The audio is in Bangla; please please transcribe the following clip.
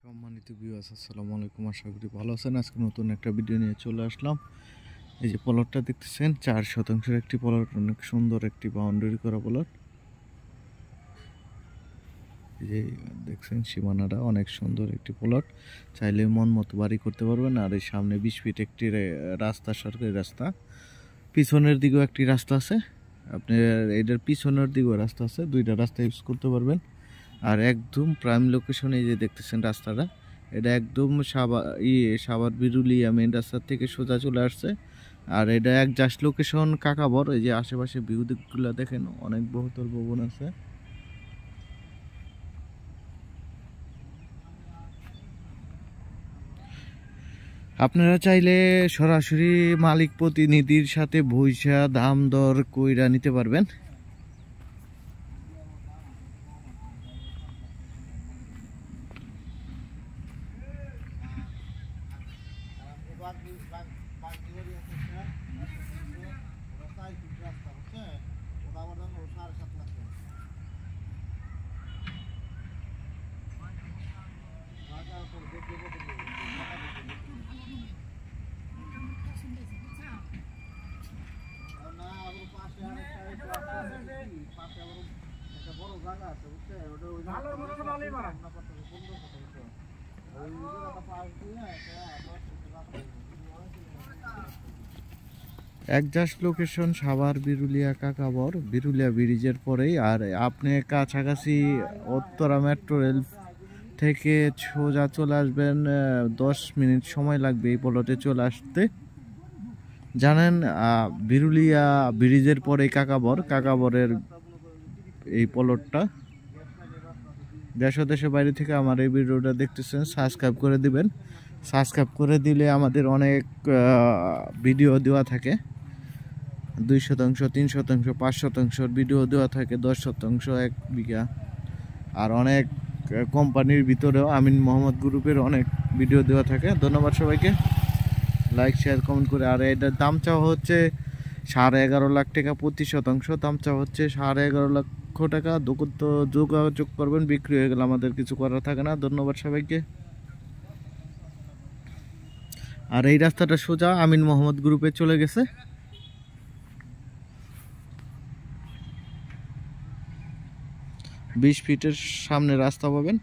সম্মানিত ভিউয়ার্স, আসসালামু আলাইকুম। আশা করি ভালো আছেন। আজকে নতুন একটা ভিডিও নিয়ে চলে আসলাম। এই যে প্লটটা দেখতেছেন, 4 শতাংশের একটি প্লট, অনেক সুন্দর একটি বাউন্ডারি করা প্লট। এই যে দেখছেন সীমানাটা অনেক সুন্দর একটি প্লট, চাইলে মন মতো বাড়ি করতে পারবেন। আর এই সামনে 20 ফিট একটি রাস্তা, সরকারি রাস্তা। পিছনের দিকেও একটি রাস্তা আছে, আপনার এটার পিছনের দিকেও রাস্তা আছে, দুইটা রাস্তা ইউজ করতে পারবেন। আর একদম প্রাইম লোকেশনে যে দেখতেছেন রাস্তাটা, এটা একদম সাভার বিরুলিয়া মেন রাস্তার থেকে সোজা চলে আসছে। আর এটা জাস্ট লোকেশন কাকাবর। এই যে আশেপাশে ভিউ দিকগুলো দেখেন, অনেক বহুতল ভবন আছে। আপনারা চাইলে সরাসরি মালিক প্রতিনিধির সাথে বইসা দাম দর কইরা নিতে পারবেন। একজাস্ট লোকেশন সাভার বিরুলিয়া কাকাবর, বিরুলিয়া ব্রিজের পরেই। আর আপনি কাছাকাছি উত্তরা মেট্রো রেল থেকে সোজা চলে আসবেন, 10 মিনিট সময় লাগবে এই প্লটে চলে আসতে। জানেন, বিরুলিয়া ব্রিজের পরে কাকাবরের এই প্লটটা। দেশ ও দেশের বাইরে থেকে আমার এই ভিডিওটা দেখতেছেন, সাবস্ক্রাইব করে দিবেন। সাবস্ক্রাইব করে দিলে আমাদের অনেক ভিডিও দেওয়া থাকে, 2 শতাংশ, 3 শতাংশ, 5 শতাংশের ভিডিও দেওয়া থাকে, 10 শতাংশ, 1 বিঘা। আর অনেক কোম্পানির ভিতরেও আমিন মোহাম্মদ গ্রুপের অনেক ভিডিও দেওয়া থাকে। ধন্যবাদ সবাইকে, লাইক শেয়ার কমেন্ট করে। আর এটার দাম চাওয়া হচ্ছে 11.5 লাখ টাকা প্রতি শতাংশ, দাম চাওয়া হচ্ছে 11.5 লক্ষ টাকা। যোগাযোগ করবেন, বিক্রি হয়ে গেলে আমাদের কিছু করার থাকে না। ধন্যবাদ সবাইকে। আর এই রাস্তাটা সোজা আমিন মোহাম্মদ গ্রুপে চলে গেছে। 20 ফিটের সামনে রাস্তা পাবেন।